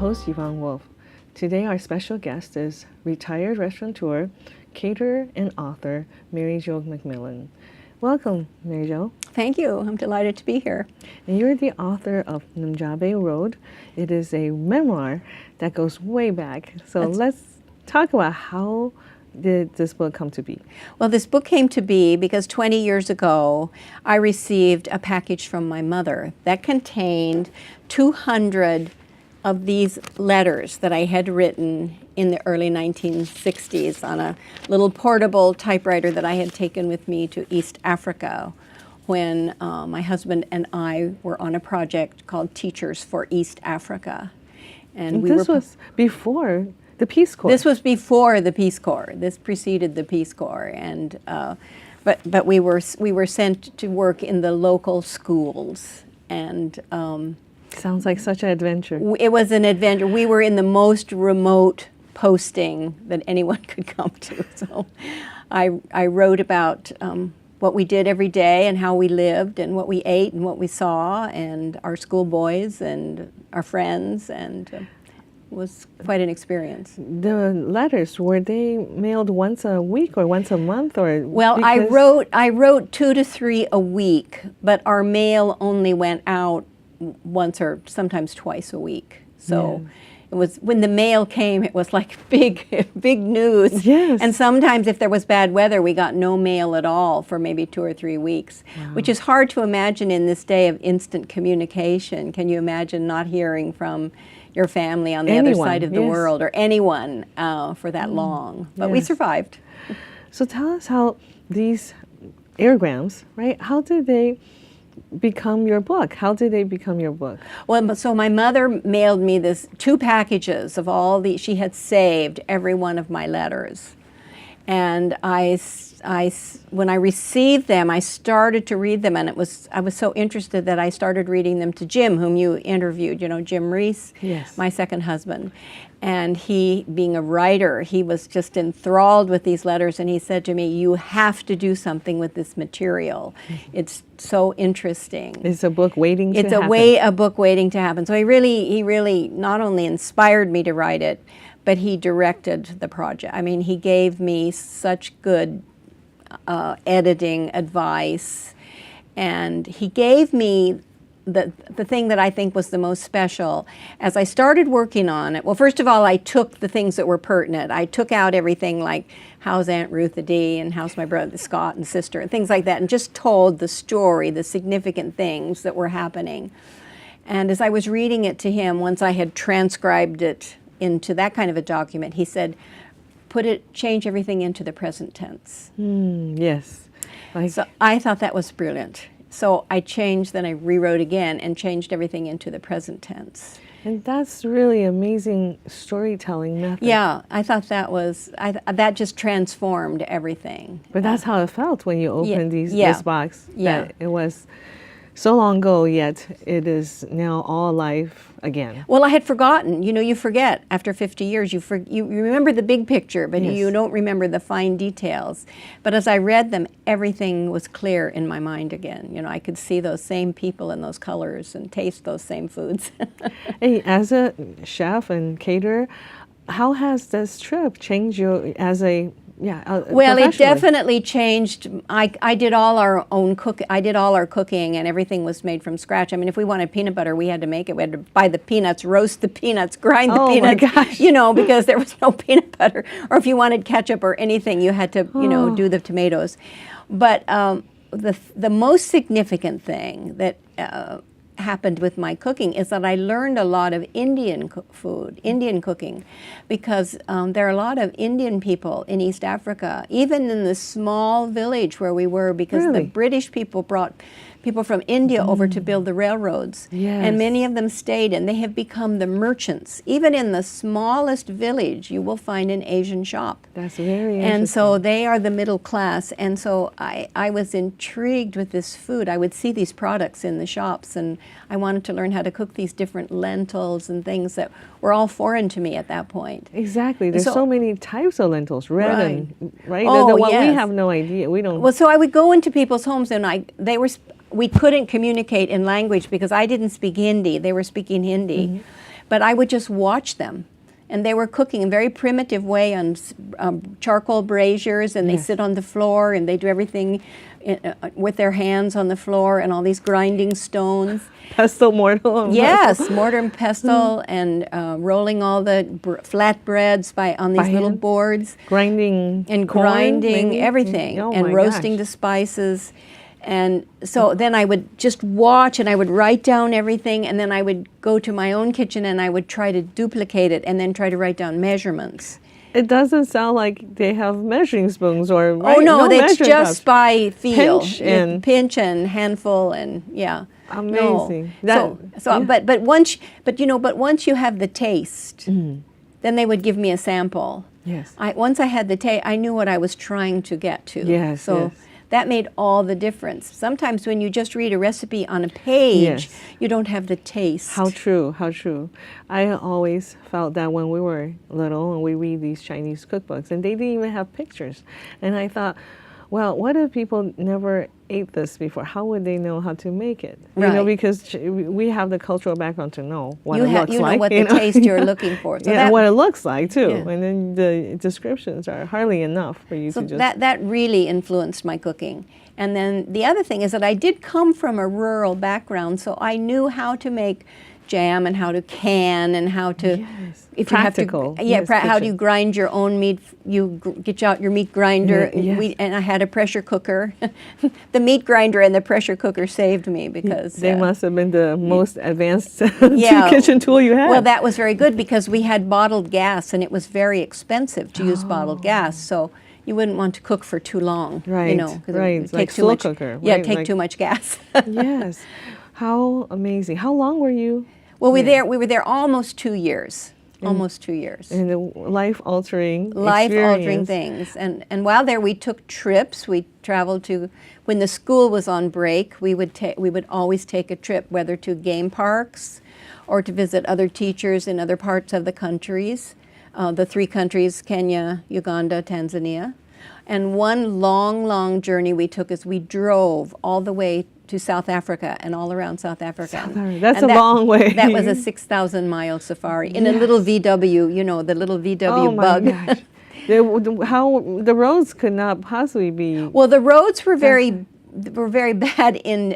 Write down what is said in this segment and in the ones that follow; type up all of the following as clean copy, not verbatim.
host, Yvonne Wolf. Today, our special guest is retired restaurateur, caterer, and author, Mary Jo McMillin. Welcome, Mary Jo. Thank you. I'm delighted to be here. And you're the author of Namjabe Road. It is a memoir that goes way back. So let's talk about how did this book come to be? Well, this book came to be because 20 years ago, I received a package from my mother that contained 200 of these letters that I had written in the early 1960s on a little portable typewriter that I had taken with me to East Africa when my husband and I were on a project called Teachers for East Africa. And this was before the Peace Corps. This was before the Peace Corps. This preceded the Peace Corps, and but we were sent to work in the local schools, and sounds like such an adventure. It was an adventure. We were in the most remote posting that anyone could come to. So, I wrote about what we did every day and how we lived and what we ate and what we saw and our schoolboys and our friends and. Was quite an experience. The letters, were they mailed once a week or once a month, or? Well, I wrote 2 to 3 a week, but our mail only went out once or sometimes twice a week. So it was, when the mail came, it was like big news. Yes. And sometimes if there was bad weather, we got no mail at all for maybe 2 or 3 weeks, which is hard to imagine in this day of instant communication. Can you imagine not hearing from your family on the other side of the world, or anyone for that long? But we survived. So tell us how these airgrams, right, how did they become your book? How did they become your book? Well, so my mother mailed me 2 packages of all the, she had saved every one of my letters. And when I received them, I started to read them, and I was so interested that I started reading them to Jim, whom you interviewed, you know, Jim Reese, my second husband. And he, being a writer, he was just enthralled with these letters, and he said to me, "You have to do something with this material. It's so interesting. It's a book waiting to happen." It's a book waiting to happen. So he really not only inspired me to write it, but he directed the project. I mean, he gave me such good editing advice, and he gave me the thing that I think was the most special. As I started working on it, well, first of all, I took the things that were pertinent. I took out everything like, how's Aunt Ruth D, and how's my brother Scott and sister, and things like that, and just told the story, the significant things that were happening. And as I was reading it to him, once I had transcribed it into that kind of a document, he said, change everything into the present tense. Yes. So I thought that was brilliant. So I changed, then I rewrote again and changed everything into the present tense. And that's really amazing storytelling method. Yeah, I thought that was, that just transformed everything. But that's how it felt when you opened this box. That it was so long ago, yet it is now all alive again. Well, I had forgotten. You know, you forget after 50 years. You remember the big picture, but you don't remember the fine details. But as I read them, everything was clear in my mind again. You know, I could see those same people and those colors and taste those same foods. Hey, as a chef and caterer, how has this trip changed you as a well, it definitely changed. I did all our own cooking. I did all our cooking, and everything was made from scratch. I mean, if we wanted peanut butter, we had to make it. We had to buy the peanuts, roast the peanuts, grind the peanuts. My gosh. You know, because there was no peanut butter. Or if you wanted ketchup or anything, you had to, you know, do the tomatoes. But the most significant thing that happened with my cooking is that I learned a lot of Indian food, Indian cooking, because there are a lot of Indian people in East Africa, even in the small village where we were, because the British people brought people from India over to build the railroads. And many of them stayed, and they have become the merchants. Even in the smallest village, you will find an Asian shop. That's very interesting. And so they are the middle class. And so I was intrigued with this food. I would see these products in the shops, and I wanted to learn how to cook these different lentils and things that were all foreign to me at that point. Exactly. There's so many types of lentils, red and, right? Oh, the one we have no idea. We don't. Well, so I would go into people's homes, and we couldn't communicate in language because I didn't speak Hindi. They were speaking Hindi. but I would just watch them. And they were cooking in a very primitive way on charcoal braziers, and they sit on the floor, and they do everything with their hands on the floor, and all these grinding stones. Pestle, mortar. Yes, mortar and pestle, and rolling all the flat breads on these little hand? boards. Grinding And corn, grinding maybe? everything, Oh and my roasting gosh. the spices. And so then I would just watch, and I would write down everything, and then I would go to my own kitchen and I would try to duplicate it and then try to write down measurements. It doesn't sound like they have measuring spoons or Oh no, it's measuring just cups. by feel. Pinch and- Pinch and handful, and yeah. Amazing. No. But once you have the taste, then they would give me a sample. Yes. Once I had the taste, I knew what I was trying to get to. Yes, So yes. that made all the difference. Sometimes when you just read a recipe on a page, Yes. you don't have the taste. How true, how true. I always felt that when we were little and we read these Chinese cookbooks and they didn't even have pictures. And I thought, well, what if people never ate this before? How would they know how to make it? You know, Right. because we have the cultural background to know what You it looks know like. what the taste you're looking for. So yeah, and what it looks like too. Yeah. And then the descriptions are hardly enough for you So to just... that really influenced my cooking. And then the other thing is that I did come from a rural background, so I knew how to make jam and how to can and how to Yes. if Practical. you have to Yes, how do kitchen. you grind your own meat. You get out your meat grinder. Yes. And I had a pressure cooker. The meat grinder and the pressure cooker saved me because They must have been the most advanced Yeah. kitchen tool you had. well, that was very good because we had bottled gas, and it was very expensive to use bottled gas. So you wouldn't want to cook for too long, you Right, know, 'cause right. it would Like take too slow much. cooker, Yeah, right, take like- too much gas. Yes. How amazing. How long were you Well, we were there almost 2 years. Almost 2 years. in the life-altering Life-altering experience? things. And while there, we took trips. We traveled to, when the school was on break, we would always take a trip, whether to game parks or to visit other teachers in other parts of the countries, the 3 countries, Kenya, Uganda, Tanzania. And one long, long journey we took is we drove all the way to South Africa and all around South Africa. That's And a long way. That was a 6,000-mile safari in a little VW, you know, the little VW Oh my bug. gosh. How the roads could not possibly be... Well, the roads were very bad in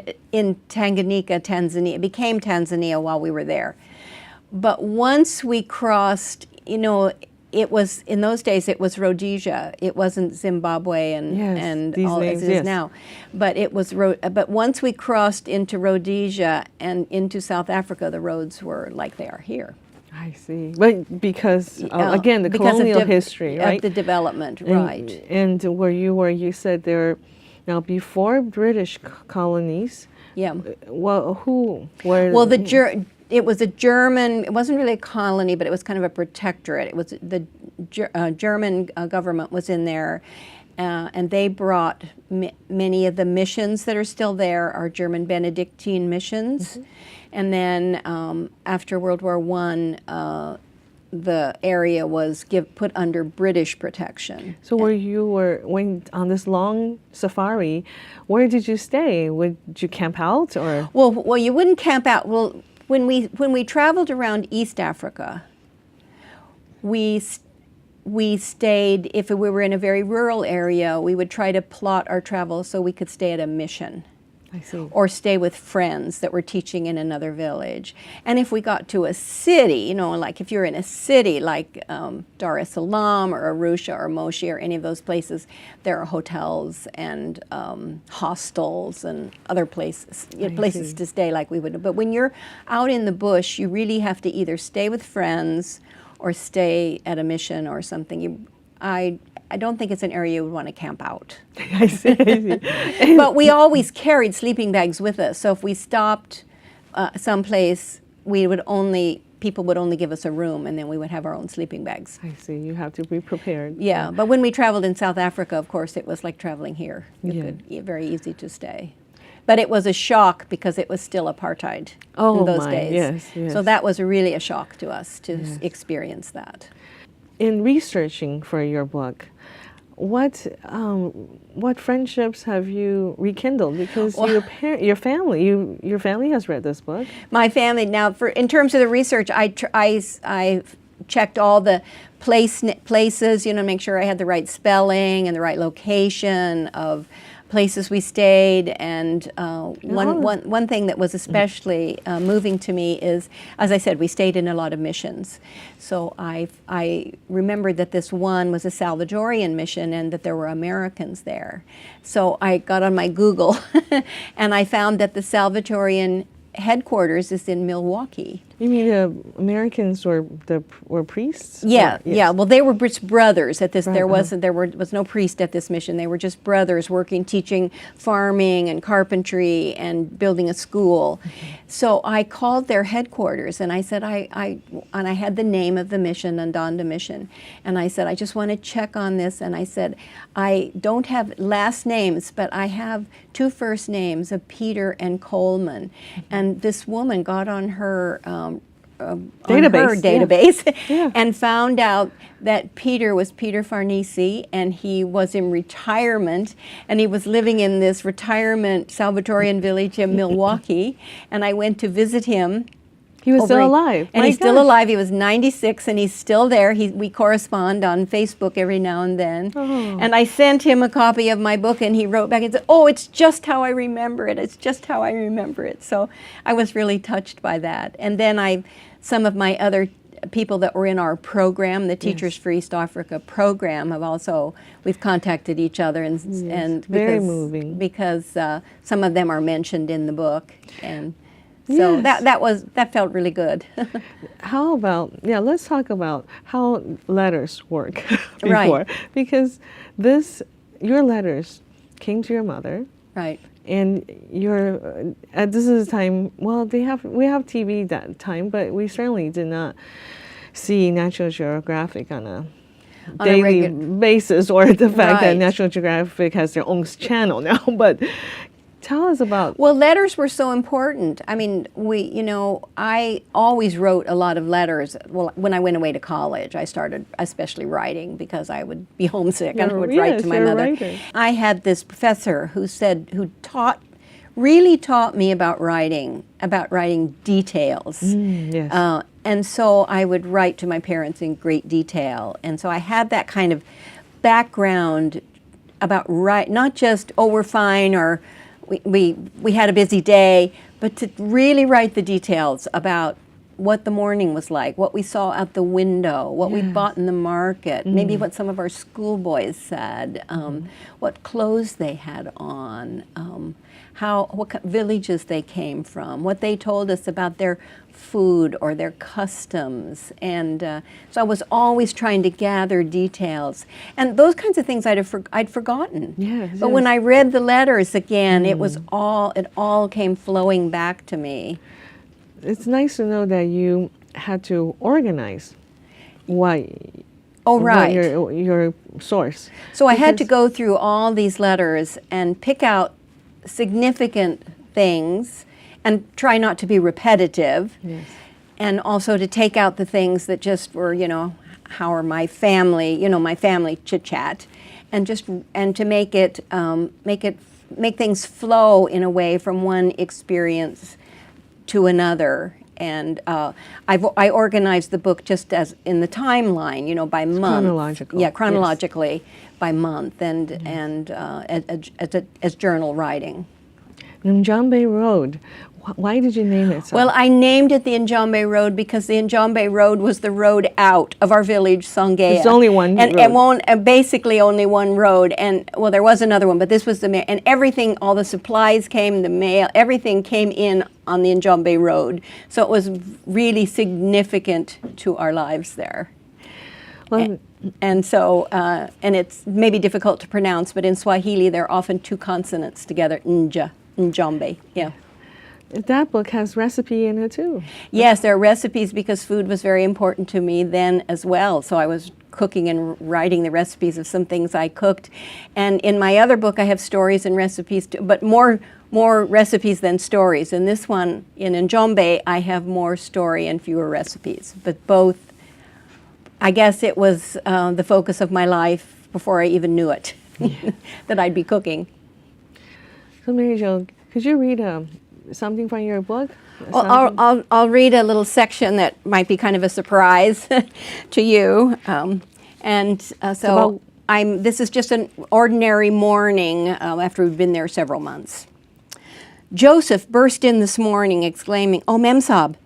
Tanganyika, Tanzania. It became Tanzania while we were there. But once we crossed, you know, it was, in those days, it was Rhodesia. It wasn't Zimbabwe and these all names, as it is yes. now. But it was, but once we crossed into Rhodesia and into South Africa, the roads were like they are here. I see. But because, again, the Because of colonial history, right? Of the development, And- right. And where you said there, now before British colonies, Yeah. well, who were... Well, it was a German, it wasn't really a colony, but it was kind of a protectorate. It was the German government was in there, and they brought many of the missions that are still there are German Benedictine missions. And then after World War I, the area was put under British protection. So when on this long safari, where did you stay? Would you camp out or? Well, you wouldn't camp out. Well, when we traveled around East Africa, we stayed. If we were in a very rural area, we would try to plot our travel so we could stay at a mission. I see. Or stay with friends that were teaching in another village. And if we got to a city, you know, like if you're in a city like Dar es Salaam or Arusha or Moshi or any of those places, there are hotels and hostels and other places, you know, places to stay like we would. But when you're out in the bush, you really have to either stay with friends or stay at a mission or something. I don't think it's an area you would want to camp out. I see. I see. But we always carried sleeping bags with us. So if we stopped someplace, people would only give us a room, and then we would have our own sleeping bags. I see. You have to be prepared. Yeah, but when we traveled in South Africa, of course, it was like traveling here. Yeah. Very easy to stay. But it was a shock because it was still apartheid in those days. Yes, yes. So that was really a shock to us to experience that. In researching for your book, what friendships have you rekindled? Because your family has read this book. My family now, in terms of the research, I checked all the places, you know, make sure I had the right spelling and the right location of places we stayed. And one thing that was especially moving to me is, as I said, we stayed in a lot of missions. So I remembered that this one was a Salvadorian mission and that there were Americans there. So I got on my Google and I found that the Salvadorian headquarters is in Milwaukee. You mean the Americans were priests? Yeah, Or- yes. yeah. Well, they were just brothers at this. Right, There was no priest at this mission. They were just brothers working, teaching farming and carpentry and building a school. So I called their headquarters and I said I had the name of the mission, Andanda Mission, and I said I just want to check on this. And I said I don't have last names, but I have two first names of Peter and Coleman. And this woman got on her database Yeah. and found out that Peter was Peter Farnese, and he was in retirement, and he was living in this retirement Salvatorian village in Milwaukee, and I went to visit him. He was still alive. And My he's still gosh. alive. He was 96 and he's still there. We correspond on Facebook every now and then. Oh. And I sent him a copy of my book and he wrote back and said, "Oh, it's just how I remember it. It's just how I remember it." So I was really touched by that. And then some of my other people that were in our program, the Teachers for East Africa program, we've contacted each other and very moving. because some of them are mentioned in the book. And so Yes. that felt really good. How about, let's talk about how letters work before. Right. Because your letters came to your mother, Right. and this is a time, well, we have TV that time, but we certainly did not see National Geographic on a daily basis, or the fact that Right. National Geographic has their own channel now. But tell us about. Well, letters were so important. I mean, I always wrote a lot of letters. Well, when I went away to college, I started especially writing because I would be homesick and I would write to my you're a mother. writer. I had this professor who really taught me about writing details. Yes. And so I would write to my parents in great detail. And so I had that kind of background about not just, oh, we're fine, or we had a busy day, but to really write the details about what the morning was like, what we saw out the window, what we bought in the market, maybe what some of our schoolboys said, what clothes they had on, what villages they came from, what they told us about their food or their customs. And so I was always trying to gather details. And those kinds of things I'd forgotten. Yes, But when I read the letters again, it all came flowing back to me. It's nice to know that you had to organize Oh, right. your source. So I had to go through all these letters and pick out significant things and try not to be repetitive. Yes. And also to take out the things that just were, how are my family, my family chit-chat, and to make things flow in a way from one experience to another. And I organized the book just as in the timeline, by month. Chronological. Yeah, chronologically by month, and as journal writing. Njambe Road. Why did you name it so? Well, I named it the Njambe Road because the Njambe Road was the road out of our village, Songea. It's only one and road. Basically only one road. And well, there was another one, but this was and everything, all the supplies came, the mail, everything came in on the Njambe Road. So it was really significant to our lives there. Well, And so, and it's maybe difficult to pronounce, but in Swahili there are often two consonants together, Njambe, yeah. that book has recipe in it too. Yes, there are recipes because food was very important to me then as well. So I was cooking and writing the recipes of some things I cooked. And in my other book I have stories and recipes too, but more recipes than stories. In this one, in Njombe, I have more story and fewer recipes. But both, I guess it was the focus of my life before I even knew it, that I'd be cooking. So Mary Jo, could you read something from your book? Well, I'll read a little section that might be kind of a surprise to you. So this is just an ordinary morning after we've been there several months. Joseph burst in this morning exclaiming, "Oh, Memsab,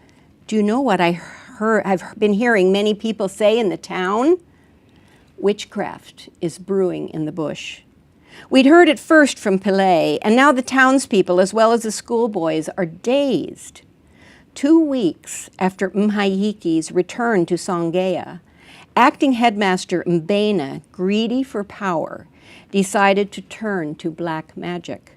do you know what I've been hearing many people say in the town? Witchcraft is brewing in the bush. We'd heard it first from Pillay, and now the townspeople, as well as the schoolboys, are dazed. 2 weeks after Mhayiki's return to Songea, acting headmaster Mbena, greedy for power, decided to turn to black magic.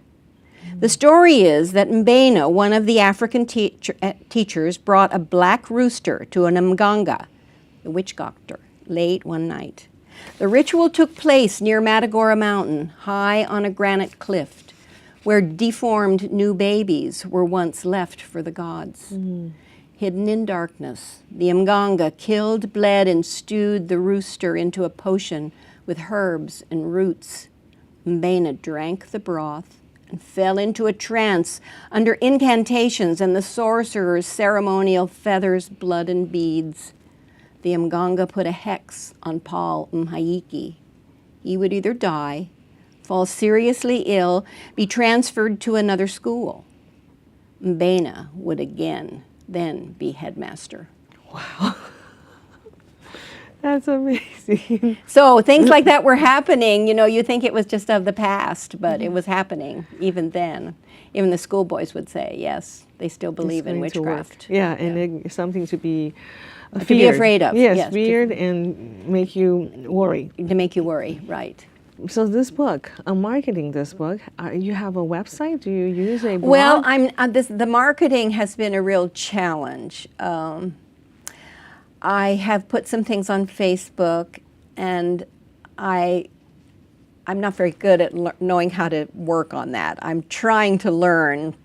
The story is that Mbena, one of the African teachers, brought a black rooster to an Mganga, the witch doctor, late one night. The ritual took place near Matagorda Mountain, high on a granite cliff, where deformed new babies were once left for the gods. Hidden in darkness, the Mganga killed, bled, and stewed the rooster into a potion with herbs and roots. Mbena drank the broth and fell into a trance under incantations and the sorcerer's ceremonial feathers, blood, and beads. The Mganga put a hex on Paul Mhayiki. He would either die, fall seriously ill, be transferred to another school. Mbena would then be headmaster. Wow. That's amazing. So things like that were happening. You know, you think it was just of the past, but it was happening even then. Even the schoolboys would say, yes, they still believe in witchcraft. Yeah, and it's something to be to be afraid of. Yes, feared and make you worry. To make you worry, right. So this book, marketing this book, you have a website? Do you use a blog? Well, the marketing has been a real challenge. I have put some things on Facebook, and I'm not very good at knowing how to work on that. I'm trying to learn.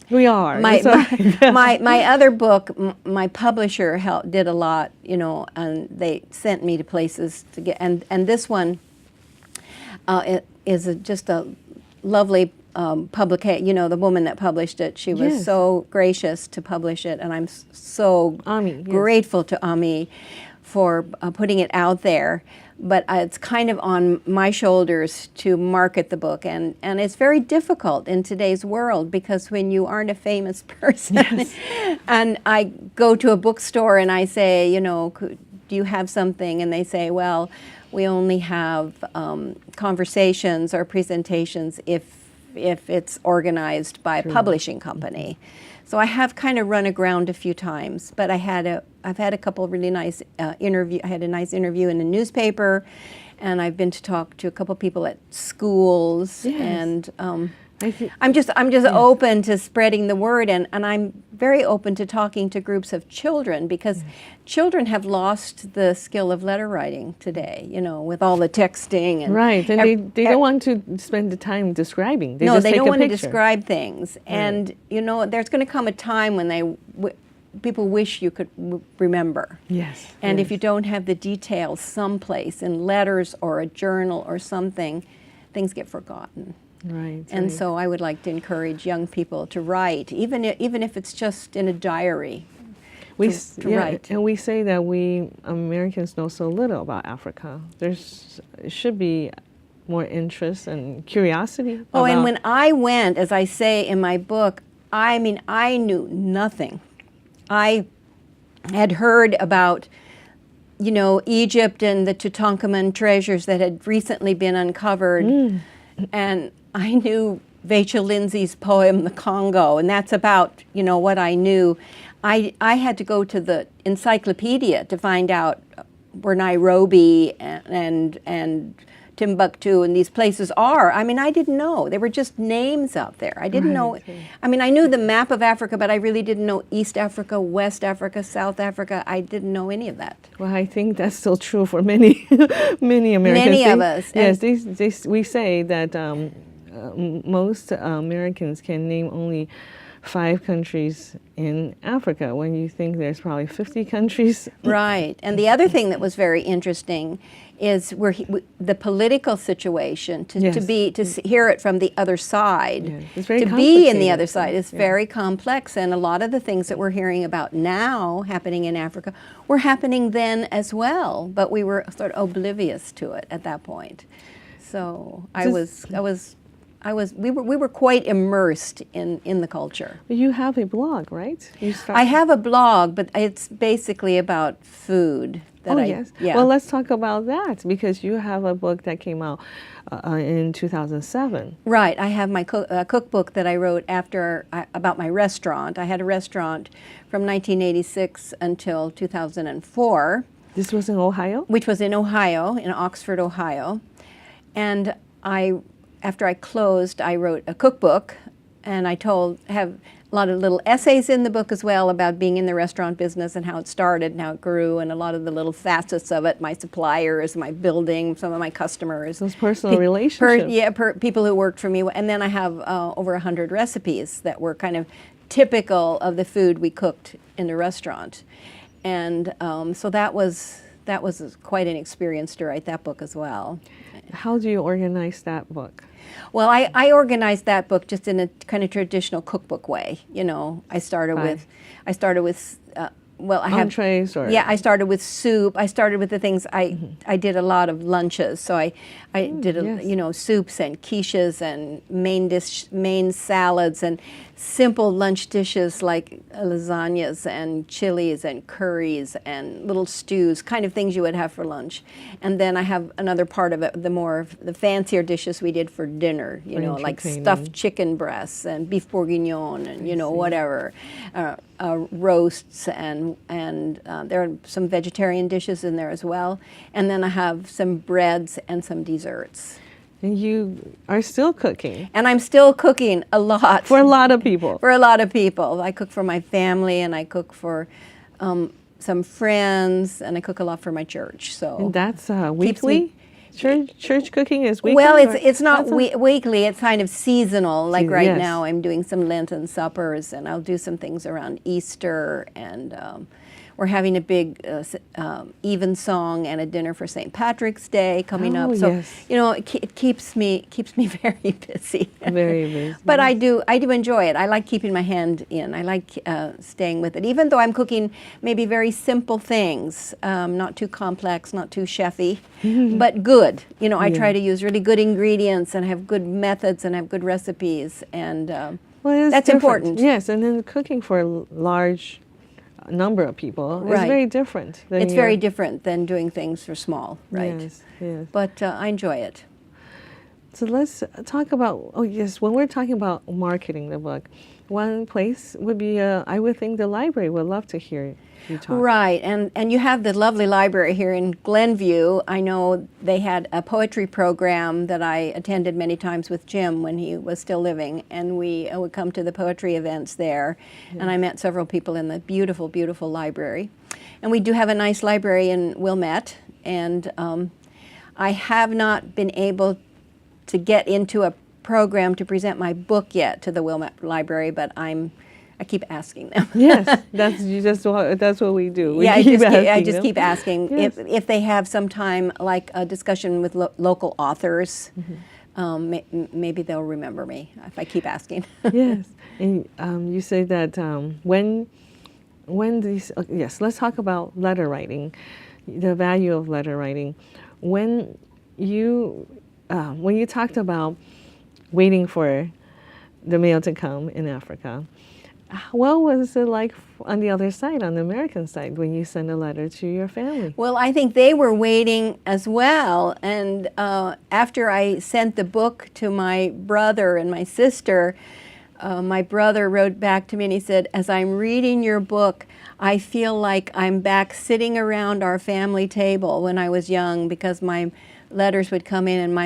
We are. My other book, my publisher did a lot, you know, and they sent me to places to get, and this one it is just a lovely publication. You know, the woman that published it, she was so gracious to publish it, and I'm so grateful to Ami for putting it out there. But it's kind of on my shoulders to market the book, and it's very difficult in today's world, because when you aren't a famous person, and I go to a bookstore and I say, you know, do you have something? And they say, well, we only have conversations or presentations if it's organized by a publishing company. So I have kind of run aground a few times, but I've had a couple of really nice interviews. I had a nice interview in a newspaper, and I've been to talk to a couple of people at schools, and I'm just open to spreading the word, and I'm very open to talking to groups of children, because children have lost the skill of letter writing today, you know, with all the texting. And and they don't want to spend the time describing. They don't want to describe things. And, you know, there's going to come a time when people wish you could remember. Yes. And if you don't have the details someplace in letters or a journal or something, things get forgotten. Right. And so I would like to encourage young people to write, even if it's just in a diary. To write. And we say that we Americans know so little about Africa. There should be more interest and curiosity. And when I went, as I say in my book, I mean, I knew nothing. I had heard about, you know, Egypt and the Tutankhamun treasures that had recently been uncovered, and I knew Vachel Lindsay's poem, The Congo, and that's about, you know, what I knew. I had to go to the encyclopedia to find out where Nairobi and Timbuktu and these places are. I mean, I didn't know. They were just names out there. I didn't know. I mean, I knew the map of Africa, but I really didn't know East Africa, West Africa, South Africa. I didn't know any of that. Well, I think that's still true for many Americans. Many of us. Yes, we say that most Americans can name only 5 countries in Africa, when you think there's probably 50 countries. Right. And the other thing that was very interesting is the political situation to Yes. hear it from the other side. Yeah. It's very To be in the complicated, other side is yeah. very complex, and a lot of the things that we're hearing about now happening in Africa were happening then as well, but we were sort of oblivious to it at that point. So we were quite immersed in the culture. You have a blog, right? I have a blog, but it's basically about food. Yes. Yeah. Well, let's talk about that, because you have a book that came out in 2007. Right. I have my cookbook that I wrote about my restaurant. I had a restaurant from 1986 until 2004. This was in Ohio? Which was in Ohio, in Oxford, Ohio. And after I closed, I wrote a cookbook, and I have a lot of little essays in the book as well about being in the restaurant business and how it started and how it grew, and a lot of the little facets of it, my suppliers, my building, some of my customers. Those personal relationships. People who worked for me. And then I have over 100 recipes that were kind of typical of the food we cooked in the restaurant. And so that was quite an experience to write that book as well. How do you organize that book? Well, I organized that book just in a kind of traditional cookbook way. You know, I started with entrees or I started with soup. I started with the things I did a lot of lunches. So I did soups and quiches and main salads and simple lunch dishes like lasagnas and chilies and curries and little stews, kind of things you would have for lunch. And then I have another part of it, the fancier dishes we did for dinner, like stuffed chicken breasts and beef bourguignon and, whatever, roasts and there are some vegetarian dishes in there as well. And then I have some breads and some desserts. And you are still cooking. And I'm still cooking a lot. For a lot of people. For a lot of people. I cook for my family, and I cook for some friends, and I cook a lot for my church. So and that's weekly? Church cooking is weekly? Well, it's not weekly. It's kind of seasonal. Like right now, I'm doing some Lenten suppers, and I'll do some things around Easter, and we're having a big evensong and a dinner for St. Patrick's Day coming up. So it keeps me very busy. Very busy. But I do enjoy it. I like keeping my hand in. I like staying with it, even though I'm cooking maybe very simple things, not too complex, not too chefy, but good. I try to use really good ingredients and have good methods and have good recipes, and that's important. Yes, and then cooking for a large number of people is very different. It's very different than doing things for small, right? Yes. But I enjoy it. So let's talk about, when we're talking about marketing the book, one place would be, I would think the library would love to hear you talk. Right, and you have the lovely library here in Glenview. I know they had a poetry program that I attended many times with Jim when he was still living, and we would come to the poetry events there, and I met several people in the beautiful, beautiful library. And we do have a nice library in Wilmette, and I have not been able to get into a program to present my book yet to the Wilmette Library, but I keep asking them. Yes, that's what we do. I just keep asking if they have some time, like a discussion with local authors. Maybe they'll remember me if I keep asking. Yes, and you say that when these let's talk about letter writing, the value of letter writing. When you talked about waiting for the mail to come in Africa, what was it like on the other side, on the American side, when you sent a letter to your family? Well, I think they were waiting as well. And after I sent the book to my brother and my sister, my brother wrote back to me and he said, "As I'm reading your book, I feel like I'm back sitting around our family table when I was young, because my letters would come in and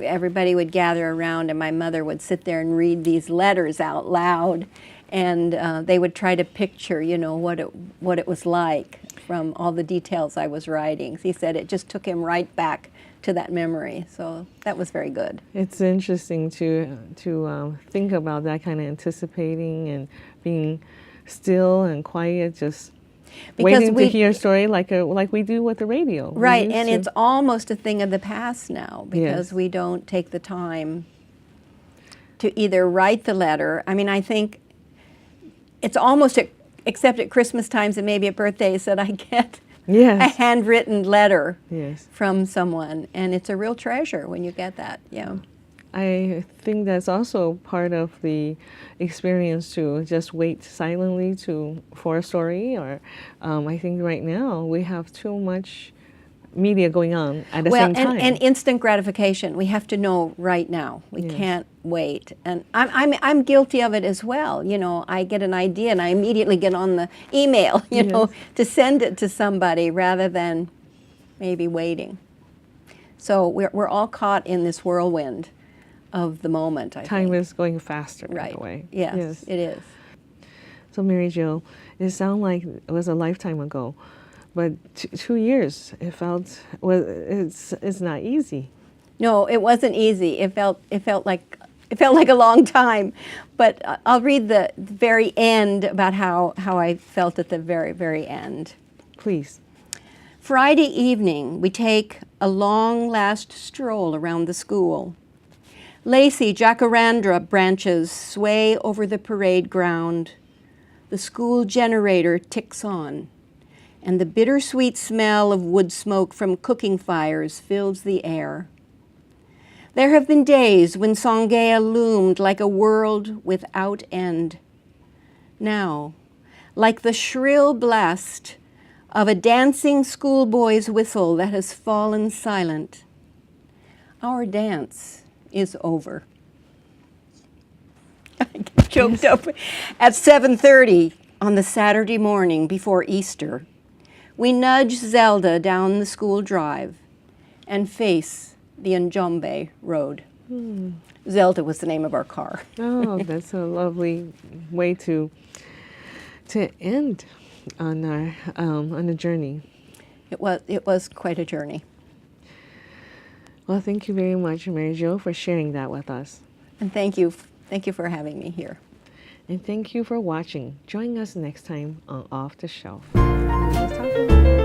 everybody would gather around, and my mother would sit there and read these letters out loud. And they would try to picture, what it was like from all the details I was writing." He said it just took him right back to that memory. So that was very good. It's interesting to think about that kind of anticipating and being still and quiet. waiting to hear a story like we do with the radio. Right, and it's almost a thing of the past now because Yes. we don't take the time to either write the letter. I mean, I think it's almost, except at Christmas times and maybe at birthdays, that I get a Yes. handwritten letter Yes. from someone, and it's a real treasure when you get that. Yeah. I think that's also part of the experience to just wait silently for a story. Or I think right now we have too much media going on at the same time. And instant gratification. We have to know right now. We Yes. can't wait. And I'm guilty of it as well. You know, I get an idea and I immediately get on the email, you know, to send it to somebody rather than maybe waiting. So we're all caught in this whirlwind of the moment, I think. Time is going faster Right. in a way. Yes, it is. So Mary Jo, it sounded like it was a lifetime ago, but 2 years, it felt, well, it's not easy. No, it wasn't easy. It felt like a long time. But I'll read the very end about how I felt at the very, very end. Please. Friday evening, we take a long last stroll around the school. Lacy jacaranda branches sway over the parade ground. The school generator ticks on, and the bittersweet smell of wood smoke from cooking fires fills the air. There have been days when Songea loomed like a world without end. Now, like the shrill blast of a dancing schoolboy's whistle that has fallen silent, our dance is over. I get choked up. At 7:30 on the Saturday morning before Easter, we nudge Zelda down the school drive and face the Njombe Road. Zelda was the name of our car. Oh, that's a lovely way to end on the journey. It was quite a journey. Well, thank you very much, Mary Jo, for sharing that with us. And thank you for having me here. And thank you for watching. Join us next time on Off the Shelf. Let's talk about